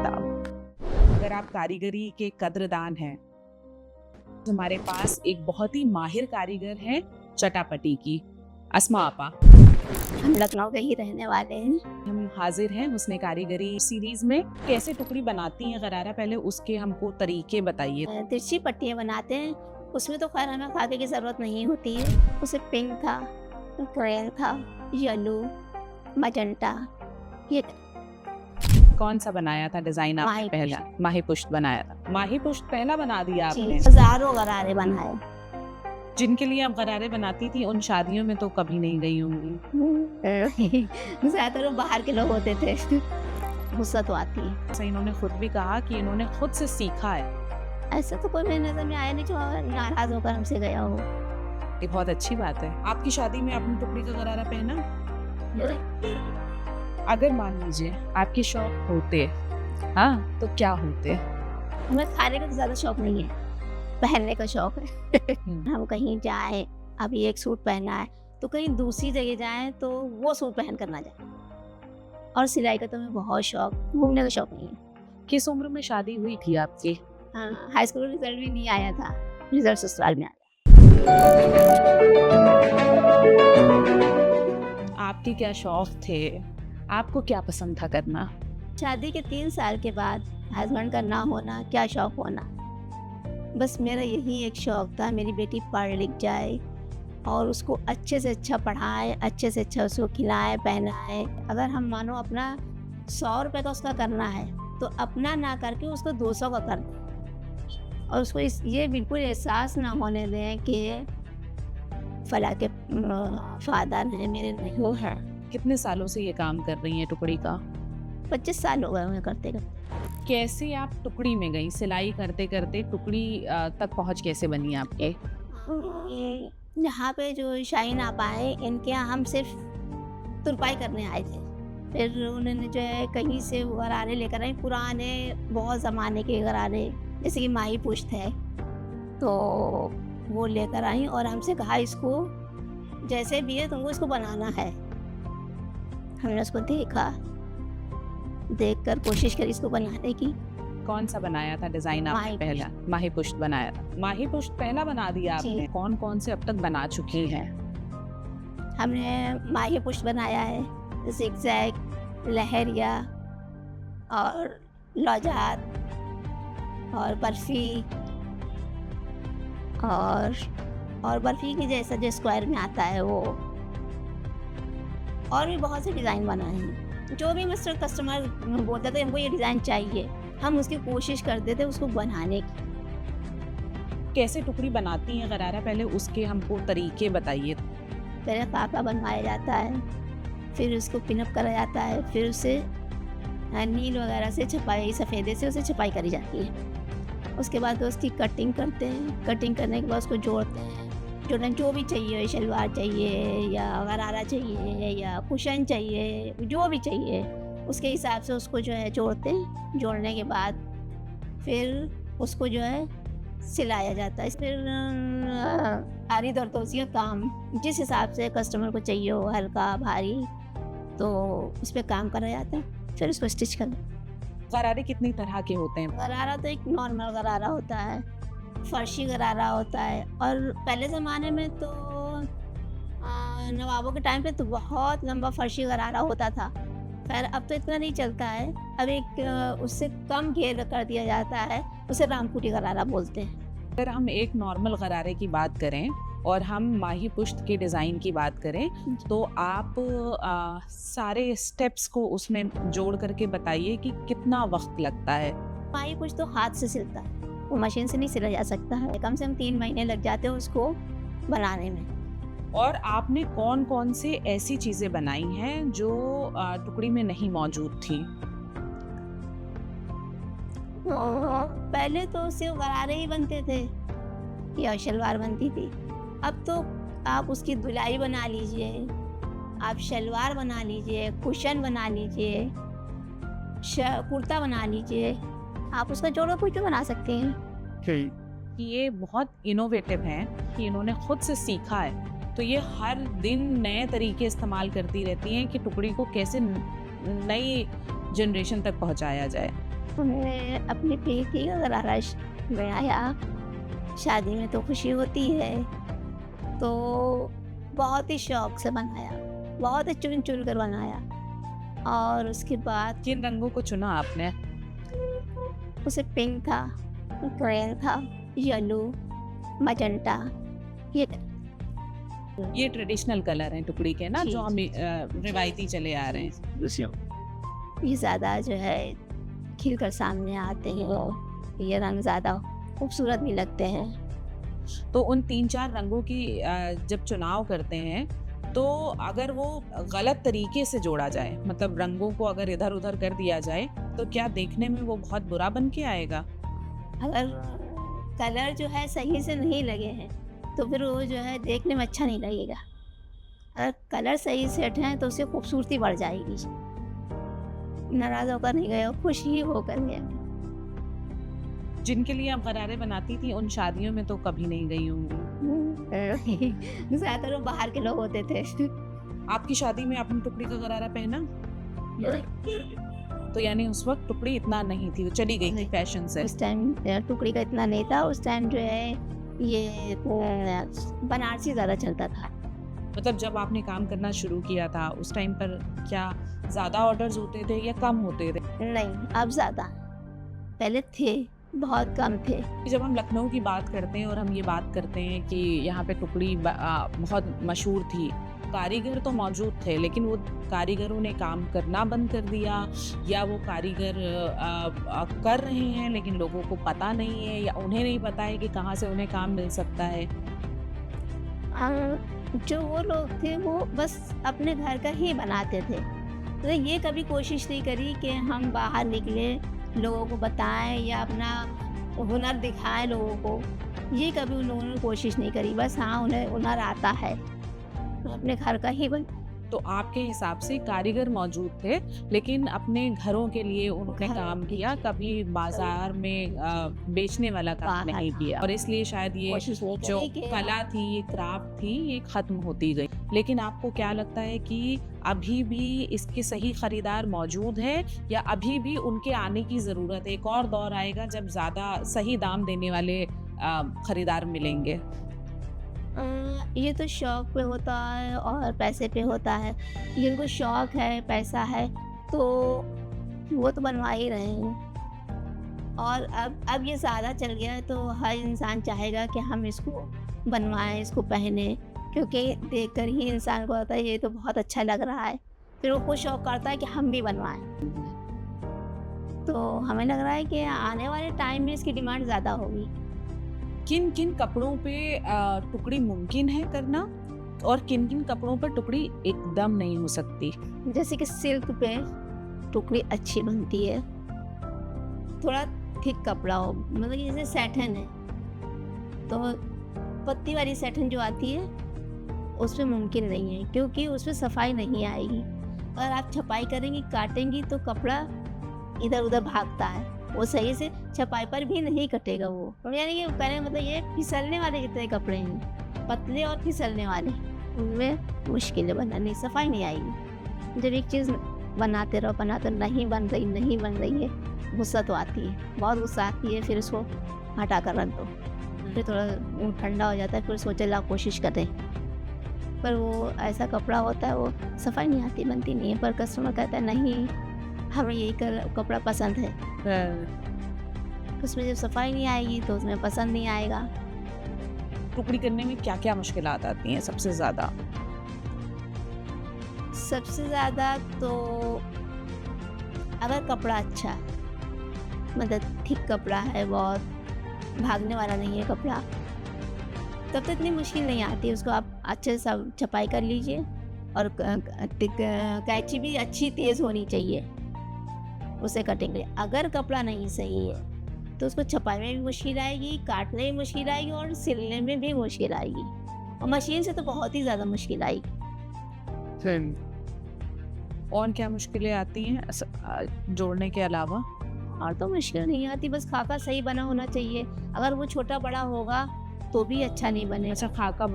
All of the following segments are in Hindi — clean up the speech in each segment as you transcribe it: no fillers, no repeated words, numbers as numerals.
आदाब। अगर आप कारीगरी के कद्रदान हैं तो हमारे पास एक बहुत ही माहिर कारीगर है चटापटी की, अस्मा आपा। हम लखनऊ के ही रहने वाले हैं। हम हाजिर हैं उसने कारीगरी सीरीज में। कैसे टुकड़ी बनाती हैं गरारा, पहले उसके हमको तरीके बताइए। तिरछी पट्टियाँ बनाते हैं, उसमें तो खैर हमें खाके की ज़रूरत नहीं होती है। उसे पिंक था, ग्रीन था, येलो, मजेंटा, ये कौन सा बनाया था डिजाइन आपने माही पहला? माही पुष्ट बनाया था। माही पुष्ट पहला बना दिया आपने। हज़ारों गरारे बनाए। जिनके लिए आप गरारे बनाती थी उन शादियों में तो कभी नहीं गई होंगी। ज़्यादातर वो बाहर के लोग होते थे। गुस्सा तो आती है। तो इन्होंने खुद भी कहा कि इन्होंने खुद से सीखा है। ऐसा तो कोई मेरी नज़र में आया नहीं जो नाराज़ होकर हमसे गया हो। ये बहुत अच्छी बात है। आपकी शादी में आपने टुकड़ी का गरारा पहना? अगर मान लीजिए आपके शौक होते, हाँ, तो क्या होते? हमें खाने का तो ज़्यादा शौक नहीं है, पहनने का शौक है। हम कहीं जाएं, अभी एक सूट पहना है तो कहीं दूसरी जगह जाएं तो वो सूट पहन कर ना जाए। और सिलाई का तो हमें बहुत शौक, घूमने का शौक नहीं है। किस उम्र में शादी हुई थी आपकी? हाँ, हाई स्कूल रिजल्ट भी नहीं आया था, रिजल्ट ससुराल में आया। आपके क्या शौक थे? आपको क्या पसंद था करना? शादी के 3 साल के बाद हस्बैंड का ना होना, क्या शौक होना, बस मेरा यही एक शौक था, मेरी बेटी पढ़ लिख जाए और उसको अच्छे से अच्छा पढ़ाए, अच्छे से अच्छा उसको खिलाए पहनाए। अगर हम मानो अपना 100 रुपये का उसका करना है तो अपना ना करके उसको 200 का कर दें और उसको ये बिल्कुल एहसास ना होने दें कि फला के फादर हैं मेरे, नहीं वो है। कितने सालों से ये काम कर रही हैं टुकड़ी का? 25 साल हो गए उन्हें करते करते। कैसे आप टुकड़ी में गई? सिलाई करते करते टुकड़ी तक पहुंच कैसे बनी आपके? यहाँ पे जो शाहीन आपा है, इनके यहाँ हम सिर्फ तुरपाई करने आए थे। फिर उन्होंने जो है कहीं से वो गरारे लेकर आई, पुराने बहुत ज़माने के गरारे, जैसे कि माही पुष्ट है, तो वो लेकर आई और हमसे कहा इसको जैसे भी है तुमको इसको बनाना है। हमने उसको देखा, देखकर कोशिश करी इसको बनाने की। कौन सा बनाया था डिजाइन आपने माही पहला? माही पुष्ट बनाया था। माही पुष्ट पहला बना दिया आपने। कौन कौन से अब तक बना चुकी हैं? हमने माही पुष्ट बनाया है, ज़िगज़ैग, लहरिया और लौजात और बर्फ़ी और बर्फ़ी की जैसा जो स्क्वायर में आता है वो, और भी बहुत से डिज़ाइन बनाए हैं। जो भी मतलब कस्टमर बोलते थे हमको ये डिज़ाइन चाहिए, हम उसकी कोशिश करते थे उसको बनाने की। कैसे टुकड़ी बनाती हैं गरारा, पहले उसके हमको तरीके बताइए। पहले काका बनवाया जाता है, फिर उसको पिनअप करा जाता है, फिर उसे नील वगैरह से छपाई, सफ़ेदे से उसे छपाई करी जाती है। उसके बाद उसकी कटिंग करते हैं, कटिंग करने के बाद उसको जोड़ते हैं। जोड़ने जो भी चाहिए, शलवार चाहिए या गरारा चाहिए या कुशन चाहिए, जो भी चाहिए उसके हिसाब से उसको जो है जोड़ते हैं। जोड़ने के बाद फिर उसको जो है सिलाया जाता है। फिर आरी दरदोसी का काम जिस हिसाब से कस्टमर को चाहिए हो, हल्का भारी, तो उस पर काम करा जाता है, फिर उसको स्टिच करना। गरारे कितनी तरह के होते हैं? गरारा तो एक नॉर्मल गरारा होता है, फर्शी गरारा होता है, और पहले ज़माने में तो नवाबों के टाइम पे तो बहुत लंबा फर्शी गरारा होता था। खैर अब तो इतना नहीं चलता है, अब एक उससे कम घेर कर दिया जाता है, उसे रामपुरी गरारा बोलते हैं। अगर हम एक नॉर्मल गरारे की बात करें और हम माही पुष्ट के डिज़ाइन की बात करें तो आप सारे स्टेप्स को उसमें जोड़ करके बताइए कि कितना वक्त लगता है। माही पुष्ट तो हाथ से सिलता है, वो मशीन से नहीं सिला जा सकता है। कम से कम 3 महीने लग जाते हैं उसको बनाने में। और आपने कौन कौन से ऐसी चीज़ें बनाई हैं जो टुकड़ी में नहीं मौजूद थी? पहले तो सिर्फ गरारे ही बनते थे या शलवार बनती थी। अब तो आप उसकी धुलाई बना लीजिए, आप शलवार बना लीजिए, कुशन बना लीजिए, कुर्ता बना लीजिए, आप उसका जोड़ा कुछ भी बना सकते हैं। ये बहुत इनोवेटिव हैं कि इन्होंने खुद से सीखा है, तो ये हर दिन नए तरीके इस्तेमाल करती रहती हैं कि टुकड़ी को कैसे नई जनरेशन तक पहुंचाया जाए। उन्हें अपनी बेटी का गरारा बनाया। शादी में तो खुशी होती है, तो बहुत ही शौक से बनाया, बहुत ही चुन चुन कर बनाया। और उसके बाद किन रंगों को चुना आपने? उसे पिंक था, ग्रीन था, येलो, मजेंटा, ये ट्रेडिशनल कलर हैं टुकड़ी के ना, जी, जो हम जी, रिवायती चले आ रहे हैं। ये ज़्यादा जो है खिलकर सामने आते हैं और ये रंग ज़्यादा खूबसूरत भी लगते हैं। तो उन 3-4 रंगों की जब चुनाव करते हैं, तो अगर वो गलत तरीके से जोड़ा जाए, मतलब रंगों को अगर इधर-उधर कर दिया जाए, तो क्या देखने में वो बहुत बुरा बन के आएगा? अगर कलर जो है सही से नहीं लगे हैं, तो फिर वो जो है देखने में अच्छा नहीं लगेगा। अगर कलर सही सेट हैं, तो उससे खूबसूरती बढ़ जाएगी। नाराज़ होकर नहीं गए हो, खुश ही होकर गए। जिनके लिए आप गरारे बनाती थी, उन शादियों में तो कभी नहीं गई होंगी। ज़्यादातर वो बाहर के लोग होते थे। आपकी शादी में आपने टुकड़ी का गरारा पहना? तो यानी उस वक़्त टुकड़ी इतना नहीं थी, वो चली गई थी नहीं। फैशन से। उस टाइम टुकड़ी का इतना नहीं था। उस टाइम जो है ये बनारसी ज़्यादा चलता था। मतलब जब आपने काम करना शुरू किया था, उस टाइम पर क्या ज़्यादा ऑर्डर्स होते थे या कम होते थे? नहीं, अब ज़्यादा। पहले थे, बहुत कम थे। जब हम लखनऊ की बात करते हैं और हम ये बात करते हैं कि यहाँ पे टुकड़ी बहुत मशहूर थी, कारीगर तो मौजूद थे, लेकिन वो कारीगरों ने काम करना बंद कर दिया, या वो कारीगर कर रहे हैं लेकिन लोगों को पता नहीं है, या उन्हें नहीं पता है कि कहाँ से उन्हें काम मिल सकता है। जो वो लोग थे वो बस अपने घर का ही बनाते थे। तो ये कभी कोशिश नहीं करी कि हम बाहर निकले, लोगों को बताएं या अपना हुनर दिखाएं लोगों को। ये कभी उन लोगों ने कोशिश नहीं करी। बस हाँ, उन्हें हुनर आता है, तो अपने घर का ही बन। तो आपके हिसाब से कारीगर मौजूद थे, लेकिन अपने घरों के लिए उन्होंने घर काम के किया, कभी बाजार में बेचने वाला काम बाहर नहीं किया, और इसलिए शायद ये कोशिश नहीं जो करी कि कला थी, ये क्राफ्ट थी, ये खत्म होती गई। लेकिन आपको क्या लगता है कि अभी भी इसके सही खरीदार मौजूद है, या अभी भी उनके आने की ज़रूरत है? एक और दौर आएगा जब ज़्यादा सही दाम देने वाले खरीदार मिलेंगे। ये तो शौक पे होता है और पैसे पे होता है। जिनको शौक है, पैसा है, तो वो तो बनवा ही रहे हैं। और अब ये ज़्यादा चल गया है, तो हर इंसान चाहेगा कि हम इसको बनवाएं, इसको पहने, क्योंकि देखकर ही इंसान को होता है ये तो बहुत अच्छा लग रहा है। फिर वो खुद शौक करता है कि हम भी बनवाएं। तो हमें लग रहा है कि आने वाले टाइम में इसकी डिमांड ज़्यादा होगी। किन किन कपड़ों पे टुकड़ी मुमकिन है करना, और किन किन कपड़ों पर टुकड़ी एकदम नहीं हो सकती? जैसे कि सिल्क पे टुकड़ी अच्छी बनती है, थोड़ा थिक कपड़ा हो, मतलब जैसे सैटन है, तो पत्ती वाली सैटन जो आती है उसमें मुमकिन नहीं है, क्योंकि उसमें सफाई नहीं आएगी। अगर आप छपाई करेंगी, काटेंगी, तो कपड़ा इधर उधर भागता है, वो सही से छपाई पर भी नहीं कटेगा वो। और यानी कि कहने मतलब ये फिसलने वाले जितने कपड़े हैं, पतले और फिसलने वाले, उनमें मुश्किल है बनाने, सफाई नहीं आएगी। जब एक चीज़ बनाते रहो नहीं बन रही है, गुस्सा तो आती है, बहुत गुस्सा आती है। फिर उसको हटा कर रख दो, फिर थोड़ा वो ठंडा हो जाता है, फिर सोचे ला कोशिश करें, पर वो ऐसा कपड़ा होता है वो सफाई नहीं आती, बनती नहीं है। पर कस्टमर कहता है नहीं, हमें यही कपड़ा पसंद है। उसमें जब सफाई नहीं आएगी तो उसमें पसंद नहीं आएगा। टुकड़ी करने में क्या क्या मुश्किलात आती हैं सबसे ज़्यादा? सबसे ज़्यादा तो अगर कपड़ा अच्छा है, मतलब थिक कपड़ा है, बहुत भागने वाला नहीं है कपड़ा, तब तो इतनी मुश्किल नहीं आती। उसको आप अच्छे से छपाई कर लीजिए, और कैंची भी अच्छी तेज़ होनी चाहिए उसे कटिंग के लिए। अगर कपड़ा नहीं सही है तो उसको छपाई में भी मुश्किल आएगी, काटने में मुश्किल आएगी, और सिलने में भी मुश्किल आएगी, और मशीन से तो बहुत ही ज़्यादा मुश्किल आएगी। और क्या मुश्किलें आती हैं जोड़ने के अलावा? और तो मुश्किल नहीं आती, बस खाका सही बना होना चाहिए। अगर वो छोटा बड़ा होगा तो भी अच्छा नहीं बनेगा। अच्छा, खाका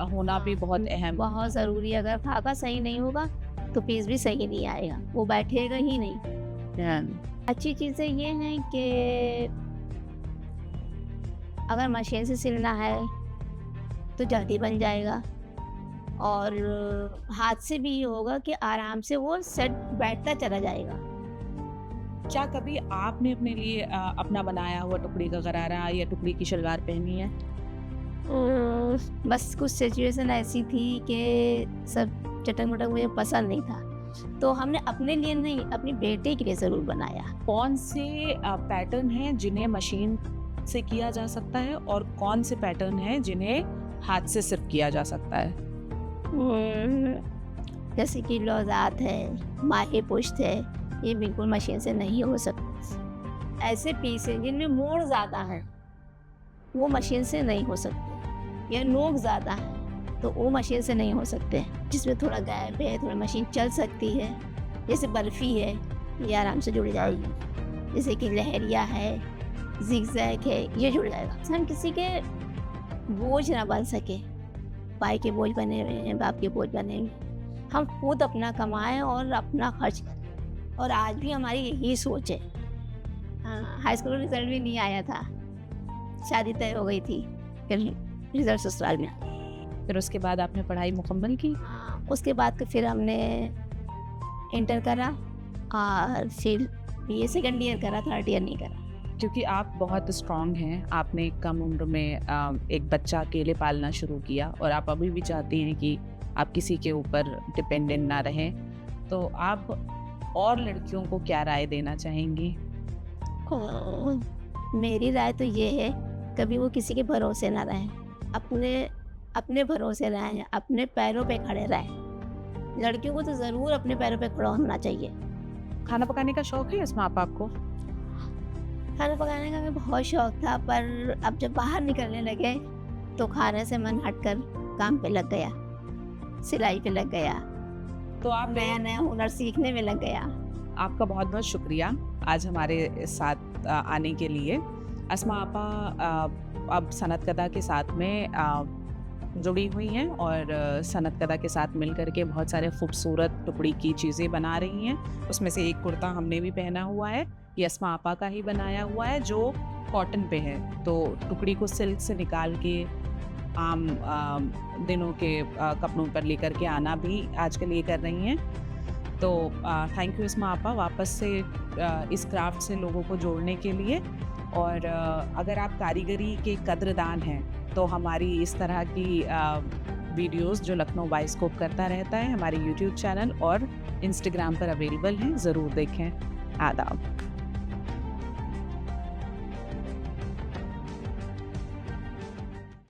होना भी बहुत अहम। बहुत ज़रूरी है। अगर खाका सही नहीं होगा तो पीस भी सही नहीं आएगा, वो बैठेगा ही नहीं। अच्छी चीज़ें ये हैं कि अगर मशीन से सिलना है तो जल्दी बन जाएगा, और हाथ से भी ये होगा कि आराम से वो सेट बैठता चला जाएगा। क्या कभी आपने अपने लिए अपना बनाया हुआ टुकड़ी का गरारा या टुकड़ी की शलवार पहनी है? बस कुछ सिचुएशन ऐसी थी कि सब चटक-मटक मुझे पसंद नहीं था, तो हमने अपने लिए नहीं, अपनी बेटे के लिए ज़रूर बनाया। कौन से पैटर्न हैं जिन्हें मशीन से किया जा सकता है और कौन से पैटर्न हैं जिन्हें हाथ से सिर्फ किया जा सकता है? जैसे कि लौज़ात है, माही पुश्त है, ये बिल्कुल मशीन से नहीं हो सकते। ऐसे पीस हैं जिनमें मोड़ ज़्यादा है, वो मशीन से नहीं हो सकते, या नोक ज़्यादा है तो वो मशीन से नहीं हो सकते। जिसमें थोड़ा गैप है, थोड़ा मशीन चल सकती है, जैसे बर्फ़ी है, ये आराम से जुड़ जाएगी। जैसे कि लहरिया है, ज़िगज़ैग है, ये जुड़ जाएगा। हम किसी के बोझ ना बन सके, भाई के बोझ बने हुए हैं, बाप के बोझ बने हुए हैं। हम खुद अपना कमाएं और अपना खर्च करें, और आज भी हमारी यही सोच है। हाँ, हाई स्कूल रिजल्ट भी नहीं आया था, शादी तय हो गई थी, फिर रिजल्ट ससुराल में आ गया। फिर उसके बाद आपने पढ़ाई मुकम्मल की? उसके बाद फिर हमने इंटर करा, और फिर ये सेकंड ईयर करा, थर्ड ईयर नहीं करा। क्योंकि आप बहुत स्ट्रांग हैं, आपने कम उम्र में एक बच्चा अकेले पालना शुरू किया और आप अभी भी चाहती हैं कि आप किसी के ऊपर डिपेंडेंट ना रहें, तो आप और लड़कियों को क्या राय देना चाहेंगी? मेरी राय तो ये है, कभी वो किसी के भरोसे ना रहें, अपने भरोसे रहें, अपने पैरों पे खड़े रहें। लड़कियों को तो ज़रूर अपने पैरों पे खड़ा होना चाहिए। खाना पकाने का शौक है इसमें आपको? खाना पकाने का हमें बहुत शौक था, पर अब जब बाहर निकलने लगे तो खाने से मन हटकर काम पे लग गया, सिलाई पे लग गया, तो आप नया हुनर सीखने में लग गया। आपका बहुत बहुत शुक्रिया आज हमारे साथ आने के लिए। अस्मा आपा अब सनत कदा के साथ में जुड़ी हुई हैं और सनत कदा के साथ मिल कर के बहुत सारे खूबसूरत टुकड़ी की चीज़ें बना रही हैं। उसमें से एक कुर्ता हमने भी पहना हुआ है, ये अस्मा आपा का ही बनाया हुआ है जो कॉटन पे है। तो टुकड़ी को सिल्क से निकाल के आम दिनों के कपड़ों पर लेकर के आना भी आजकल ये कर रही हैं। तो थैंक यू अस्मा आपा वापस से इस क्राफ्ट से लोगों को जोड़ने के लिए। और अगर आप कारीगरी के कद्रदान हैं तो हमारी इस तरह की वीडियोस जो लखनऊ बाइस्कोप करता रहता है हमारे यूट्यूब चैनल और इंस्टाग्राम पर अवेलेबल हैं, ज़रूर देखें। आदाब।